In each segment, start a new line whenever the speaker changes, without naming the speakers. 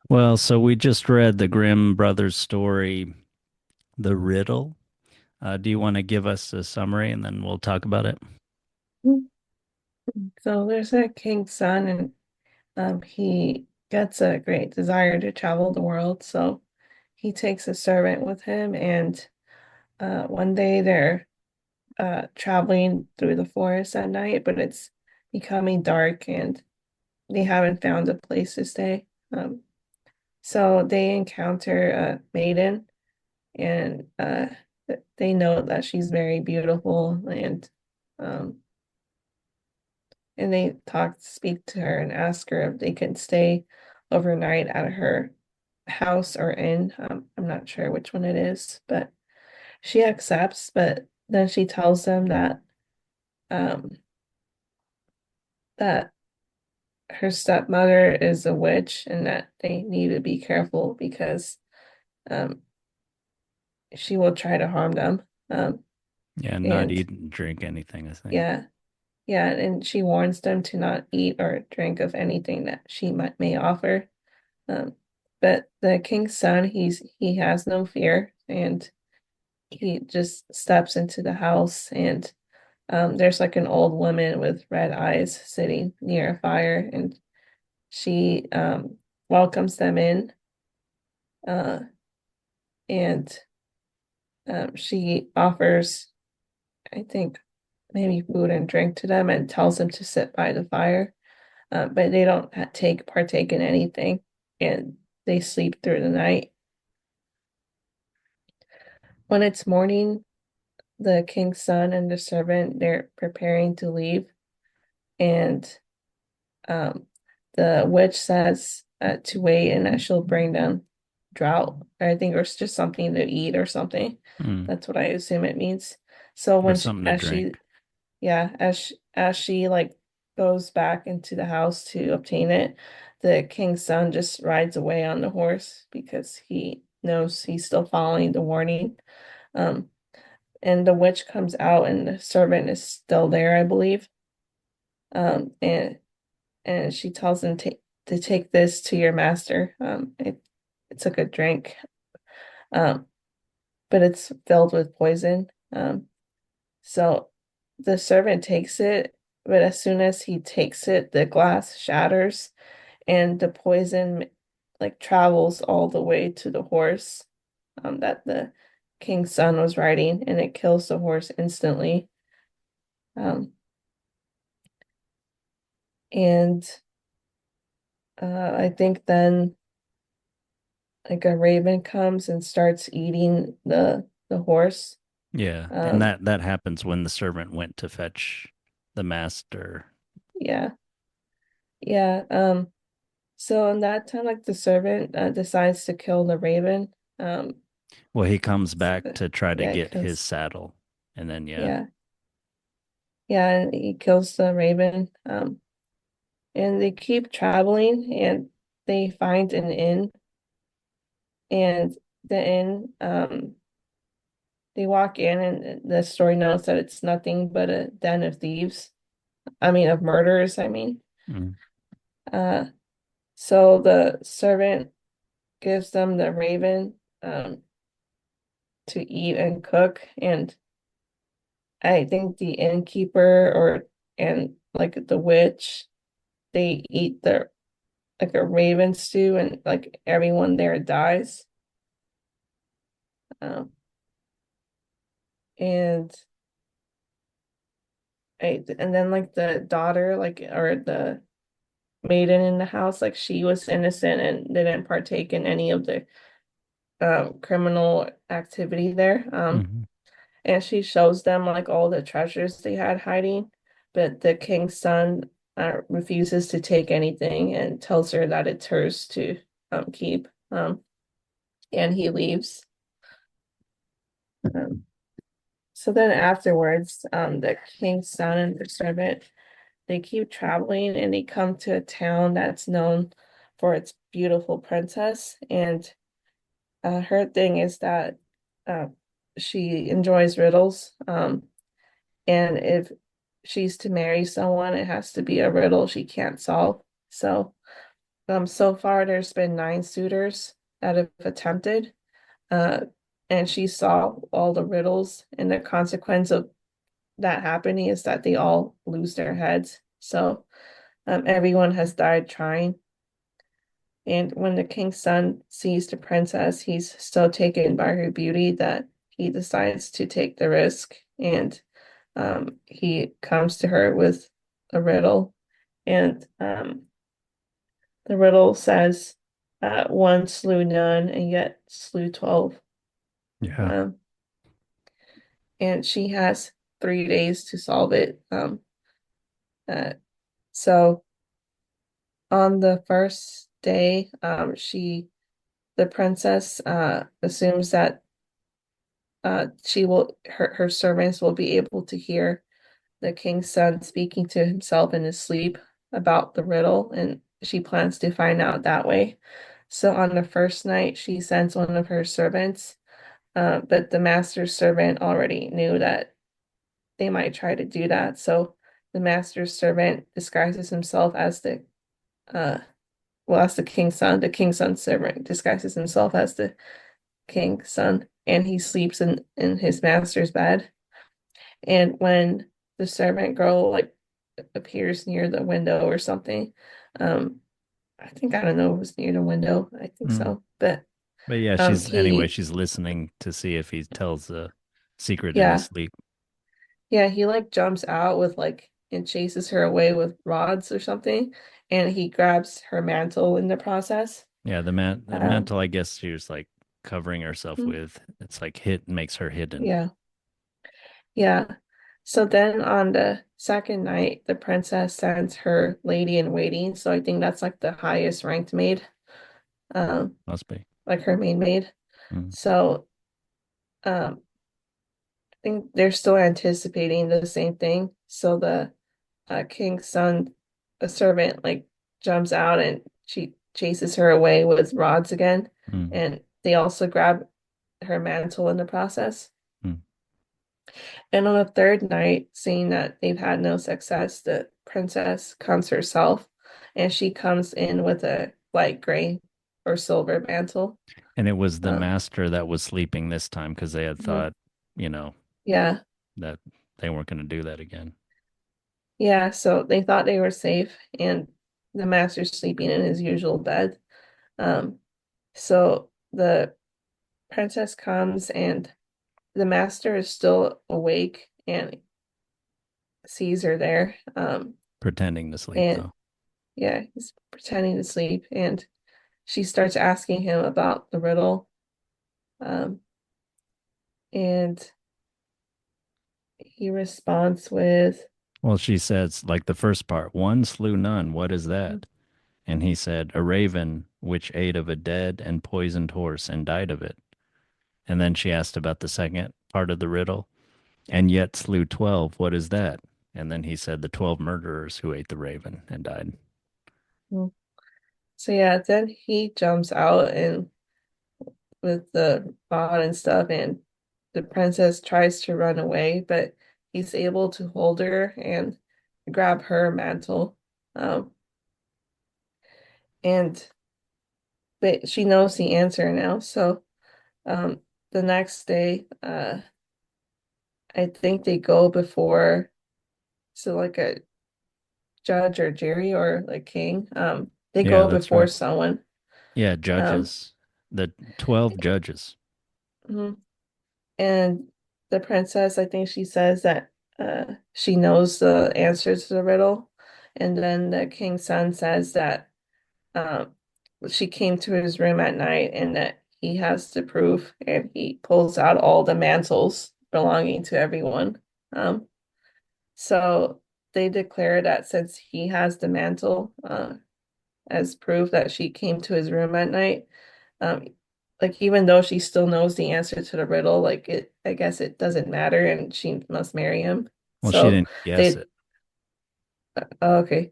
Well, so we just read the Grimm brothers story, The Riddle. Do you want to give us a summary and then we'll talk about it?
Mm. So there's a king's son, and he gets a great desire to travel the world. So he takes a servant with him, and one day they're traveling through the forest at night, but it's becoming dark, and they haven't found a place to stay. So they encounter a maiden, and they know that she's very beautiful, um, and they speak to her and ask her if they can stay overnight at her house or inn. I'm not sure which one it is, but she accepts. But then she tells them um, that her stepmother is a witch and that they need to be careful because um, she will try to harm them. Um,
Yeah, not
and
eat and drink anything, I think.
yeah, yeah, and she warns them to not eat or drink of anything that she may offer. Um, but the king's son, he has no fear, and he just steps into the house, and there's like an old woman with red eyes sitting near a fire, and she welcomes them in, uh, and she offers, I think, maybe food and drink to them, and tells them to sit by the fire, but they don't take partake in anything, and they sleep through the night. When it's morning, the king's son and the servant, they're preparing to leave, and um the witch says to wait and that she'll bring them drought, I think, or it's just something to eat or something.
Mm.
That's what I assume it means. So
Or
when she,
something to
as she
drink.
yeah, as she like goes back into the house to obtain it, the king's son just rides away on the horse because he knows he's still following the warning. um and the witch comes out and the servant is still there, I believe. And she tells him to take this to your master. It's a good drink, um, but it's filled with poison. So the servant takes it, but as soon as he takes it, the glass shatters and the poison like travels all the way to the horse that the king's son was riding, and it kills the horse instantly. Um, and I think then like a raven comes and starts eating the horse.
Yeah, and
Um,
that happens when the servant went to fetch the master.
yeah, yeah. So in that time, like the servant decides to kill the raven. Um,
Well, he comes
so
back to try to
yeah,
get his
because
saddle. And then yeah.
yeah, yeah, and he kills the raven. And they keep traveling, and they find an inn, and the inn, they walk in, and the story notes that it's nothing but a den of thieves. I mean, of murderers, I mean.
Mm.
Uh, so the servant gives them the raven to eat and cook, and I think the innkeeper or and like the witch, they eat the like a raven stew, and like everyone there dies. Um, and and then like the daughter, like or the maiden in the house, like she was innocent and didn't partake in any of the criminal activity there.
Hmm.
And she shows them like all the treasures they had hiding, but the king's son refuses to take anything and tells her that it's hers to keep. And he leaves. Um, so then afterwards, the king's son and the servant, they keep traveling, and they come to a town that's known for its beautiful princess. And her thing is that uh, she enjoys riddles. And if she's to marry someone, it has to be a riddle she can't solve. So So far there's been nine suitors that have attempted, uh, and she saw all the riddles, and the consequence of that happening is that they all lose their heads. So everyone has died trying. And when the king's son sees the princess, he's so taken by her beauty that he decides to take the risk, and he comes to her with a riddle. And the riddle says, one slew none and yet slew 12.
Yeah.
Um, and she has 3 days to solve it. Uh, so on the first day, the princess, assumes that her servants will be able to hear the king's son speaking to himself in his sleep about the riddle, and she plans to find out that way. So on the first night, she sends one of her servants, but the master's servant already knew that they might try to do that. So the master's servant disguises himself as uh, as the king's son. The king's son's servant disguises himself as the king's son, and he sleeps in his master's bed. And when the servant girl like appears near the window or something, um, I don't know if it was near the window. I think
Mm.
so. But
But yeah,
he
she's listening to see if he tells the secret in his
yeah,
sleep.
yeah, he like jumps out with like and chases her away with rods or something, and he grabs her mantle in the process.
Yeah, the
Um,
mantle, I guess she was like covering herself
mm,
with. It's like hit makes her hidden.
yeah, yeah. So then on the second night, the princess sends her lady in waiting. So I think that's like the highest ranked maid, um,
Must be.
like her maid.
Mm.
So I think they're still anticipating the same thing. So the king's son, a servant, like jumps out and she chases her away with rods again.
Mm.
And they also grab her mantle in the process.
Mm.
And on the third night, seeing that they've had no success, the princess comes herself and she comes in with a light gray or silver mantle.
And it was the
Um,
master that was sleeping this time because they had
mhm.
thought, you know,
Yeah,
that they weren't going to do that again.
yeah. So they thought they were safe, and the master's sleeping in his usual bed. Um, so the princess comes, and the master is still awake and sees her there.
Pretending to sleep,
And
though.
yeah, he's pretending to sleep, and she starts asking him about the riddle. Um, and he responds with,
Well, she says, like the first part, one slew none. What is that? And he said, a raven which ate of a dead and poisoned horse and died of it. And then she asked about the second part of the riddle, and yet slew 12. What is that? And then he said, the 12 murderers who ate the raven and died.
"Hmm." So yeah, then he jumps out and with the rod and stuff, and the princess tries to run away, but he's able to hold her and grab her mantle. Um, and but she knows the answer now. So um, the next day, I think they go before so like a judge or jury or like king. They
Yeah,
go
that's
before
right.
someone.
Yeah,
Um,
judges. The 12 judges.
mhm. And the princess, I think she says that she knows the answer to the riddle. And then the king's son says that um, she came to his room at night and that he has the proof, and he pulls out all the mantles belonging to everyone. Um, so they declare that since he has the mantle as proof that she came to his room at night, um, like even though she still knows the answer to the riddle, like I guess it doesn't matter, and she must marry him.
Well, she
So
didn't guess
they,
it.
okay.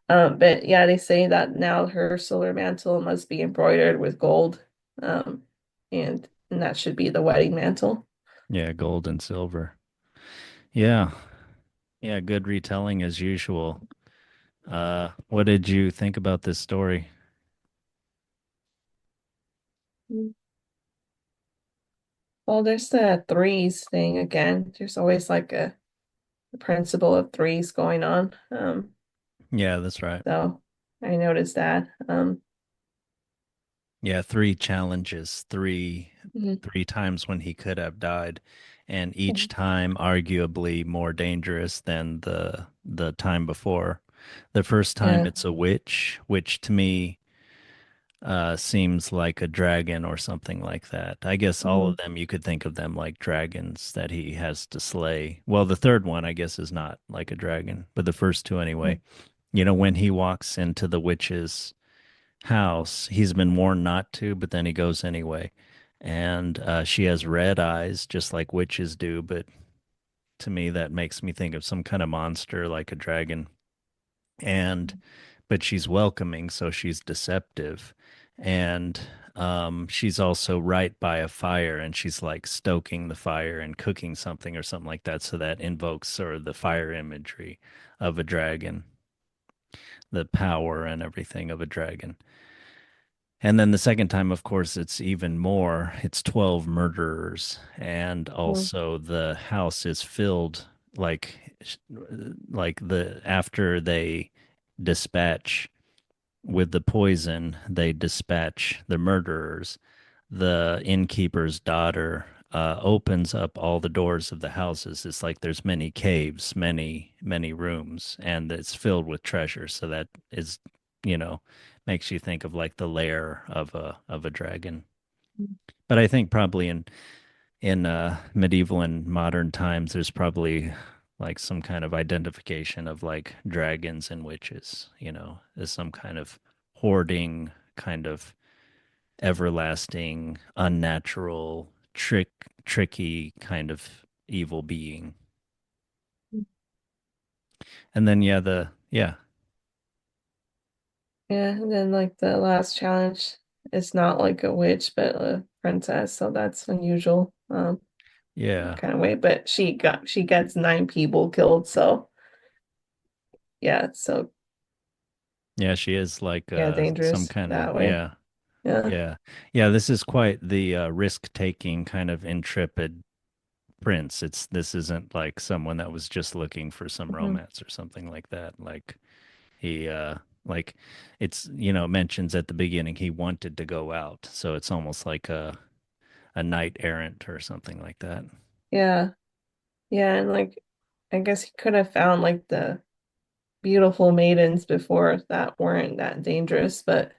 But yeah, they say that now her silver mantle must be embroidered with gold, um, and that should be the wedding mantle.
Yeah, gold and silver. Yeah. Yeah, good retelling as usual. What did you think about this story?
Mm. Well, there's the threes thing again. There's always like a principle of threes going on.
Yeah, that's right.
So I noticed that.
Yeah, three challenges,
Mhm.
three times when he could have died, and each
Mhm.
time arguably more dangerous than the time before. The first time
Yeah.
it's a witch, which to me seems like a dragon or something like that. I guess all
Mhm.
of them you could think of them like dragons that he has to slay. Well, the third one I guess is not like a dragon, but the first two anyway. You know, when he walks into the witch's house. He's been warned not to, but then he goes anyway. And she has red eyes, just like witches do. But to me, that makes me think of some kind of monster like a dragon. And, but she's welcoming, so she's deceptive. And she's also right by a fire, and she's like stoking the fire and cooking something or something like that. So that invokes sort of the fire imagery of a dragon, the power and everything of a dragon. And then the second time, of course, it's even more. It's 12 murderers. And
Mhm.
also the house is filled like after they dispatch with the poison, they dispatch the murderers. The innkeeper's daughter opens up all the doors of the houses. It's like there's many caves, many rooms, and it's filled with treasure. So that is, you know, makes you think of like the lair of a dragon. But I think probably in medieval and modern times, there's probably like some kind of identification of like dragons and witches, as some kind of hoarding, kind of everlasting, unnatural, tricky kind of evil being. And then
Yeah, and then like the last challenge is not like a witch, but a princess, so that's unusual.
yeah,
Kind of way, but she gets 9 people killed, so yeah, so
yeah, she is like
yeah,
some
dangerous
kind of
that way. Yeah.
yeah, yeah. This is quite the risk-taking kind of intrepid prince. This isn't like someone that was just looking for some
Hmm.
romance or something like that. Like he like it's mentions at the beginning he wanted to go out, so it's almost like a knight errant or something like that.
Yeah. Yeah, and like I guess he could have found like the beautiful maidens before that weren't that dangerous, but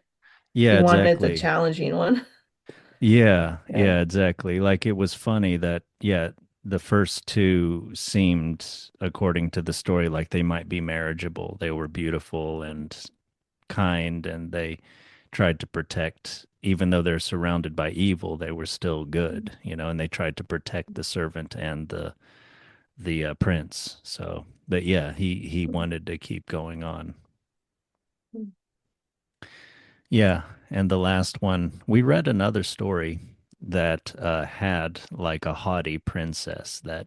he
Yeah,
wanted the
exactly.
challenging one.
Yeah,
Yeah.
yeah, exactly. Like it was funny that the first two seemed, according to the story, like they might be marriageable. They were beautiful and kind, and they tried to protect, even though they're surrounded by evil, they were still good, and they tried to protect the servant and the prince. So, but yeah, he wanted to keep going on. Yeah, and the last one, we read another story that had like a haughty princess that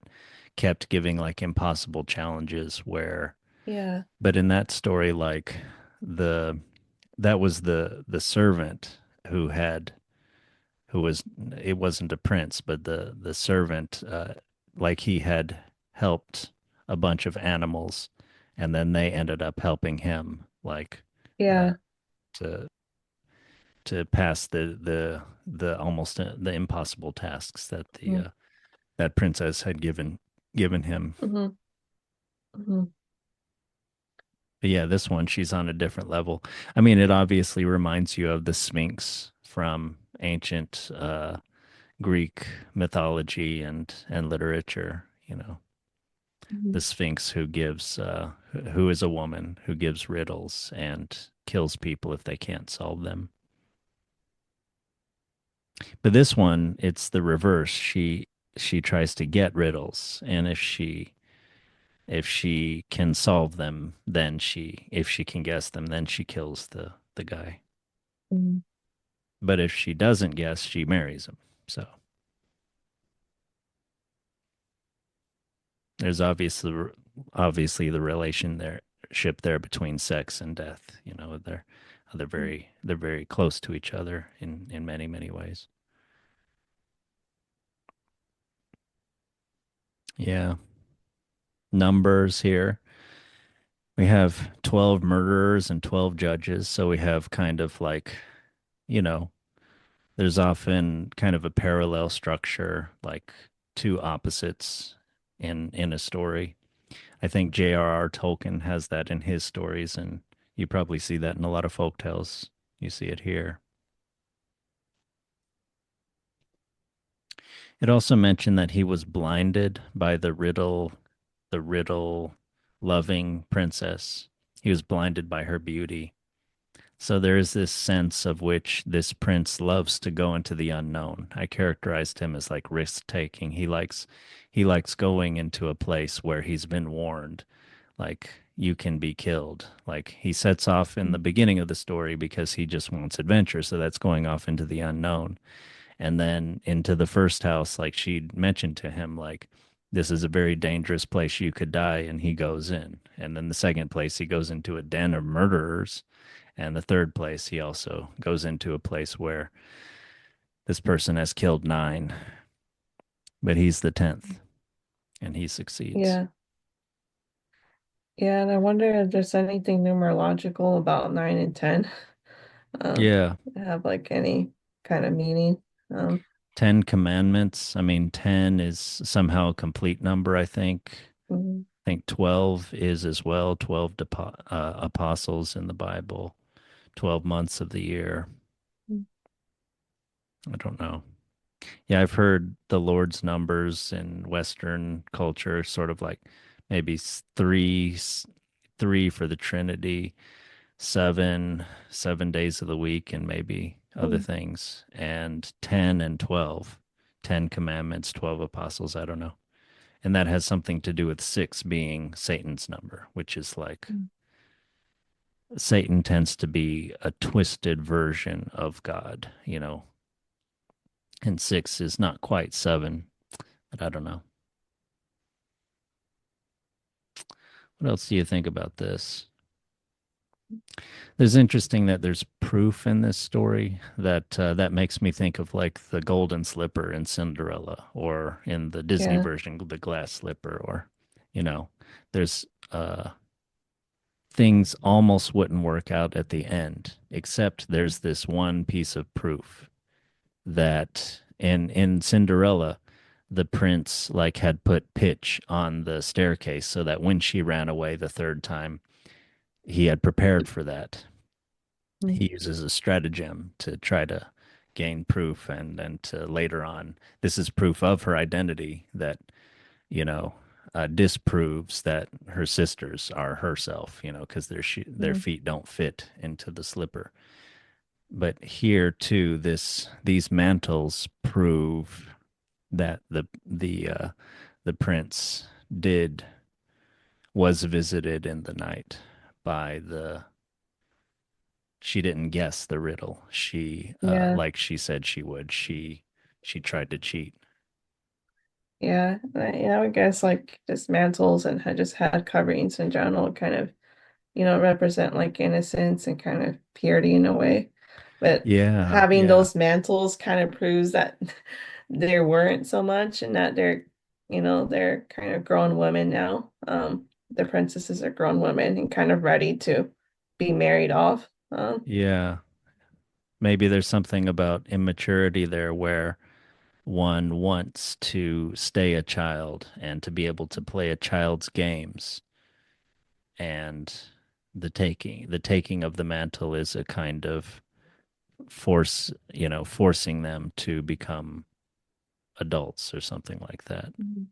kept giving like impossible challenges
Yeah.
but in that story, like the that was the servant who had who was it wasn't a prince, but the servant, like he had helped a bunch of animals, and then they ended up helping him, like uh,
Yeah.
to pass the almost the impossible tasks that the
Mm-hmm.
that princess had given him.
Hmm. Hmm.
But yeah, this one she's on a different level. I mean, it obviously reminds you of the Sphinx from ancient Greek mythology and literature. The Sphinx who is a woman who gives riddles and kills people if they can't solve them. But this one, it's the reverse. She tries to get riddles, and if she can solve them, then if she can guess them, then she kills the guy.
Hmm.
But if she doesn't guess, she marries him. So there's obviously the relationship there between sex and death. There They're very close to each other in many many ways. Yeah, numbers here. We have 12 murderers and 12 judges, so we have kind of like, you know, there's often kind of a parallel structure, like two opposites in a story. I think J.R.R. Tolkien has that in his stories, and you probably see that in a lot of folk tales. You see it here. It also mentioned that he was blinded by the riddle loving princess. He was blinded by her beauty. So there is this sense of which this prince loves to go into the unknown. I characterized him as like risk taking. He likes going into a place where he's been warned, like you can be killed. Like he sets off in the beginning of the story because he just wants adventure, so that's going off into the unknown. And then into the first house, like she mentioned to him, like this is a very dangerous place, you could die, and he goes in. And then the second place, he goes into a den of murderers, and the third place, he also goes into a place where this person has killed nine, but he's the 10th and he succeeds.
Yeah. Yeah, and I wonder if there's anything numerological about 9 and 10.
Yeah.
Have like any kind of meaning. Um,
10 commandments. I mean, 10 is somehow a complete number, I think.
mm,
I think 12 is as well, 12 apostles in the Bible, 12 months of the year.
mm,
I don't know. Yeah, I've heard the Lord's numbers in Western culture, sort of like maybe three for the Trinity, seven days of the week, and maybe other
mm,
things, and 10 and 12, 10 commandments, 12 apostles. I don't know. And that has something to do with six being Satan's number, which is like
mm,
Satan tends to be a twisted version of God, and six is not quite seven, but I don't know. What else do you think about this? There's interesting that there's proof in this story that makes me think of like the golden slipper in Cinderella, or in the Disney
yeah.
version, the glass slipper, or you know, there's things almost wouldn't work out at the end, except there's this one piece of proof that in Cinderella, the prince like had put pitch on the staircase so that when she ran away the third time, he had prepared for that.
Mm,
He uses a stratagem to try to gain proof, and then to later on, this is proof of her identity that, you know, disproves that her sisters are herself, because their
mm,
feet don't fit into the slipper. But here too, these mantles prove that the prince did was visited in the night by the she didn't guess the riddle. She
yeah.
like she said she would. She tried to cheat.
Yeah. I guess like just mantles and just head coverings in general kind of, represent like innocence and kind of purity in a way. But
Yeah,
having
yeah.
those mantles kind of proves that there weren't so much and that they're kind of grown women now. The princesses are grown women and kind of ready to be married off.
Yeah. Maybe there's something about immaturity there where one wants to stay a child and to be able to play a child's games, and the taking of the mantle is a kind of forcing them to become adults or something like that.
Mhm.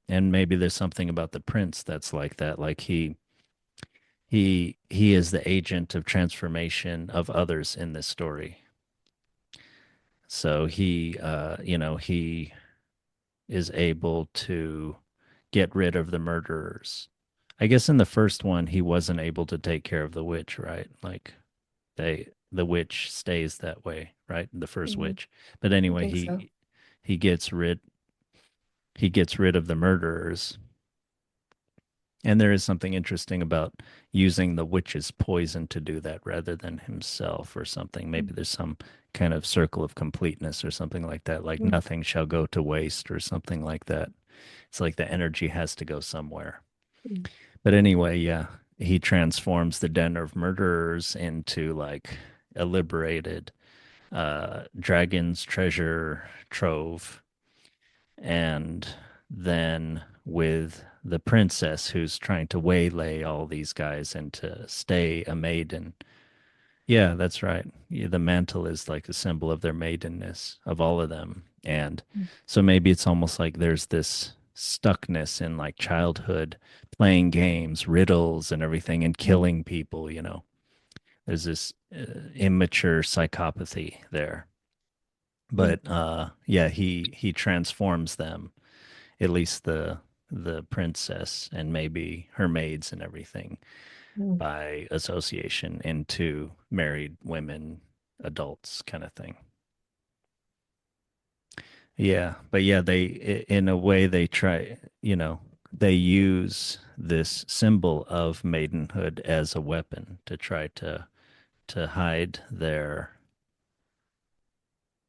And maybe there's something about the prince that's like that, like he is the agent of transformation of others in this story. So he is able to get rid of the murderers. I guess in the first one he wasn't able to take care of the witch, right? Like the witch stays that way, right? The first
Mhm.
witch. But
I
anyway,
think so.
he gets rid he gets rid of the murderers, And there is something interesting about using the witch's poison to do that rather than himself or something. Maybe there's some kind of circle of completeness or something like that, like
Mhm.
nothing shall go to waste or something like that. It's like the energy has to go somewhere. But anyway, yeah, he transforms the den of murderers into like a liberated dragon's treasure trove. And then with the princess who's trying to waylay all these guys and to stay a maiden. Yeah, that's right. Yeah, the mantle is like a symbol of their maidenness, of all of them. And so maybe it's almost like there's this stuckness in like childhood, playing games, riddles, and everything, and
Mhm.
killing people, you know. There's this immature psychopathy there.
Mhm.
But yeah, he transforms them, at least the princess and maybe her maids and everything,
Mhm.
by association into married women, adults kind of thing. Yeah, but yeah, in a way they try, you know, they use this symbol of maidenhood as a weapon to try to hide their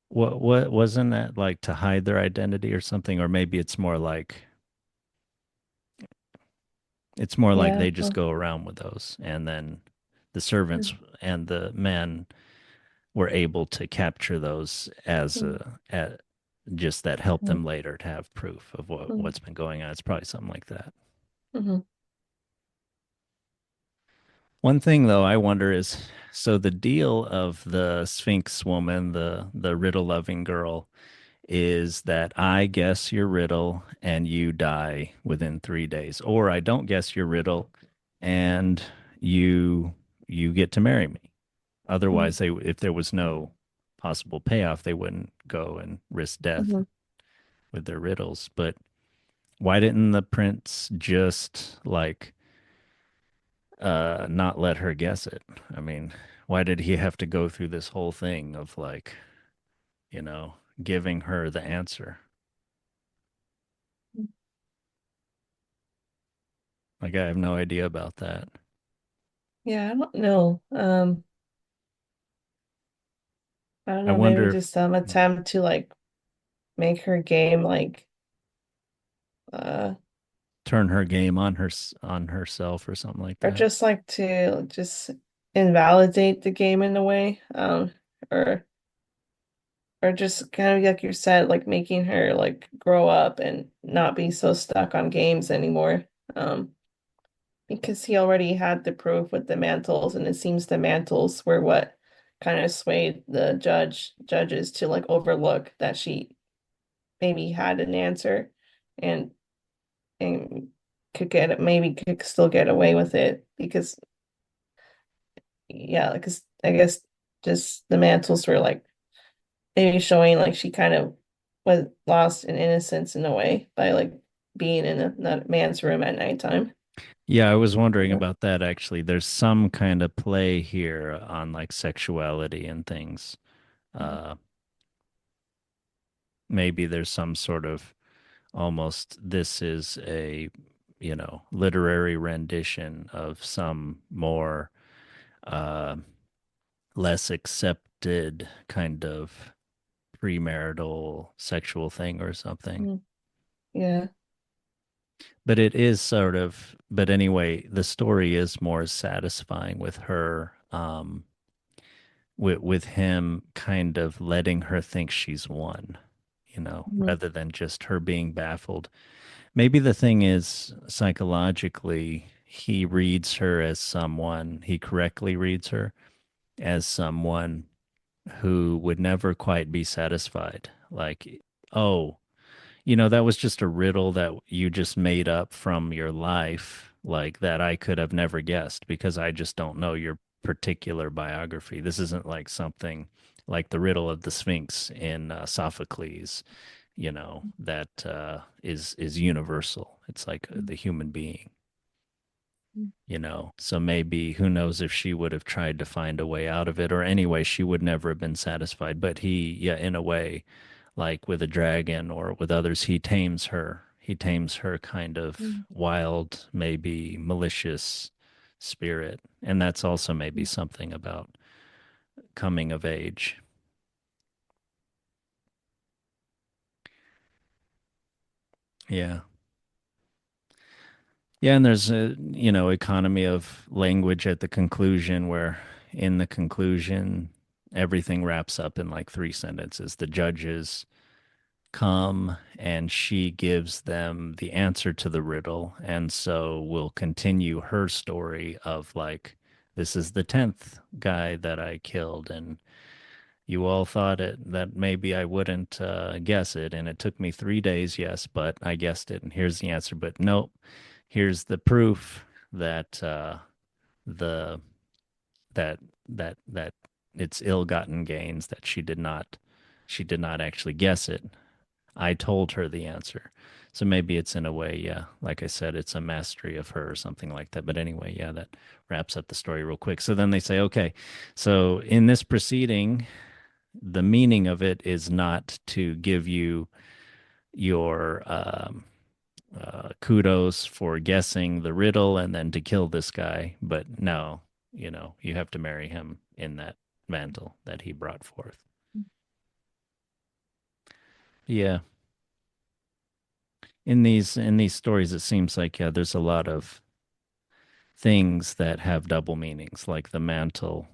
what wasn't that like to hide their identity or something, or maybe it's more like
Yeah.
they just go around with those, and then the servants
Mhm.
and the men were able to capture those as
Mhm.
just that helped
Mhm.
them later to have proof of
Mhm.
what's been going on. It's probably something like that.
Mhm.
One thing though I wonder is so the deal of the Sphinx woman, the riddle loving girl, is that I guess your riddle and you die within 3 days, or I don't guess your riddle and you you get to marry me.
Mhm.
Otherwise, they if there was no possible payoff, they wouldn't go and risk death
Mhm.
with their riddles. But why didn't the prince just like not let her guess it? I mean, why did he have to go through this whole thing of like, you know, giving her the answer? Like I have no idea about that.
Yeah, I don't know. I don't
I
know, maybe
wonder if
just some attempt to like make her game like uh
turn her game on on herself or something like
or
that.
just like to just invalidate the game in a way. Or or just kind of like you said, like making her like grow up and not be so stuck on games anymore. Because he already had the proof with the mantles, and it seems the mantles were what kind of swayed the judges to like overlook that she maybe had an answer and and could get maybe could still get away with it because yeah, because I guess just the mantles were like maybe showing like she kind of was lost in innocence in a way by like being in that man's room at nighttime.
Yeah, I was wondering
Yeah.
about that actually. There's some kind of play here on like sexuality and things. Uh, maybe there's some sort of almost this is a, you know, literary rendition of some more uh, less accepted kind of premarital sexual thing or something.
Mhm. Yeah.
But it is sort of, but anyway, the story is more satisfying with her, with him kind of letting her think she's won, you know,
Mhm.
rather than just her being baffled. Maybe the thing is psychologically, he reads her as someone, he correctly reads her as someone who would never quite be satisfied. Like, oh, you know, that was just a riddle that you just made up from your life, like that I could have never guessed because I just don't know your particular biography. This isn't like something like the riddle of the Sphinx in Sophocles, you know, that is universal. It's like the human being, you know. So maybe who knows if she would have tried to find a way out of it, or anyway, she would never have been satisfied. But he, yeah, in a way, like with a dragon or with others, he tames her. He tames her kind of
Mm.
wild, maybe malicious spirit. And that's also maybe something about coming of age. Yeah. Yeah, and there's a, economy of language at the conclusion where in the conclusion everything wraps up in like three sentences. The judges come and she gives them the answer to the riddle, and so we'll continue her story of like this is the 10th guy that I killed, and you all thought it that maybe I wouldn't guess it, and it took me 3 days, yes, but I guessed it, and here's the answer. But nope, here's the proof that the that that it's ill-gotten gains, that she did not actually guess it. I told her the answer. So maybe it's in a way, yeah, like I said, it's a mastery of her or something like that. But anyway, yeah, that wraps up the story real quick. So then they say, okay, so in this proceeding, the meaning of it is not to give you your kudos for guessing the riddle and then to kill this guy, but no, you have to marry him in that mantle that he brought forth. Yeah, in these stories, it seems like, yeah, there's a lot of things that have double meanings. Like the mantle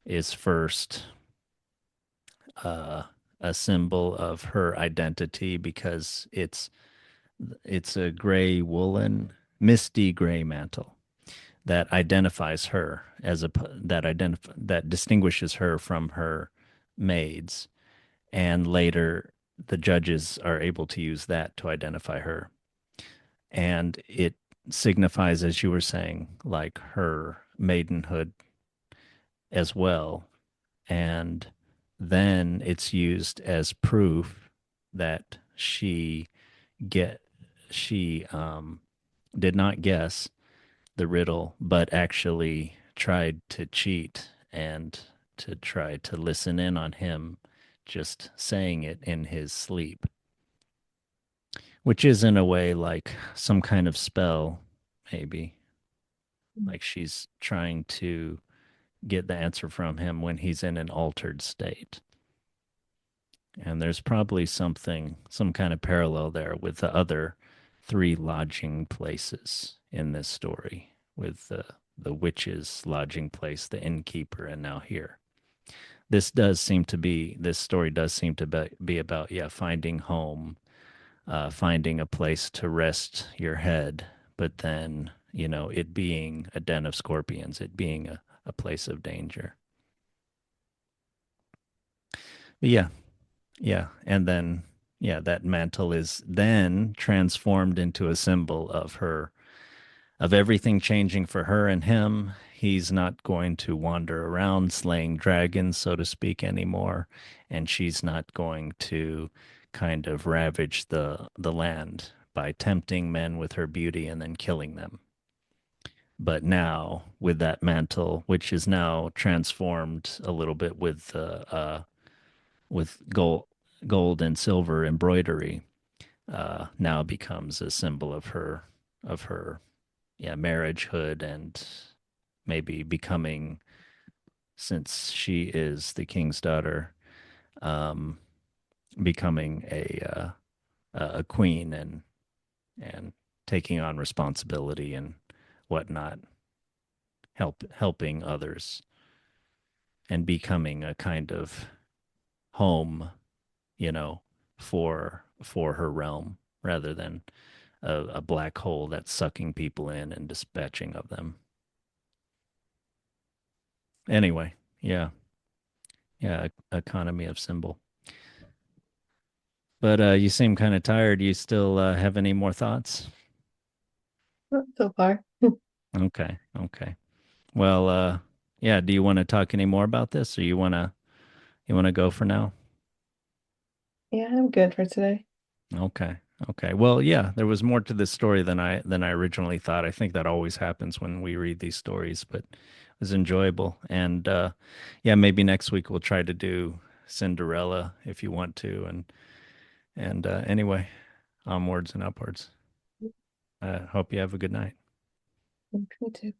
is first uh, a symbol of her identity because it's a gray woolen, misty gray mantle that identifies her as that distinguishes her from her maids, and later the judges are able to use that to identify her, and it signifies, as you were saying, like her maidenhood as well. And then it's used as proof that get she did not guess the riddle, but actually tried to cheat and to try to listen in on him just saying it in his sleep, which is in a way like some kind of spell, maybe. Like she's trying to get the answer from him when he's in an altered state. And there's probably some kind of parallel there with the other three lodging places in this story, with the witch's lodging place, the innkeeper, and now here. This story does seem to be about, yeah, finding home, finding a place to rest your head, but then, it being a den of scorpions, it being a place of danger. But yeah, yeah. And then, yeah, that mantle is then transformed into a symbol of everything changing for her and him. He's not going to wander around slaying dragons, so to speak, anymore. And she's not going to kind of ravage the land by tempting men with her beauty and then killing them. But now, with that mantle, which is now transformed a little bit with gold and silver embroidery, now becomes a symbol of her, yeah, marriagehood, and maybe becoming, since she is the king's daughter, um, becoming a queen, and taking on responsibility and whatnot, helping others, and becoming a kind of home, you know, for her realm, rather than a black hole that's sucking people in and dispatching of them. Anyway, yeah, yeah, economy of symbol. But you seem kind of tired. You still have any more thoughts?
Not so far.
Okay, okay. Well, yeah. Do you want to talk any more about this, or you wanna go for now?
Yeah, I'm good for today.
Okay. Okay. Well, yeah, there was more to this story than I originally thought. I think that always happens when we read these stories, but it was enjoyable. And yeah, maybe next week we'll try to do Cinderella if you want to. And anyway, onwards and upwards. I hope you have a good night.
Me too.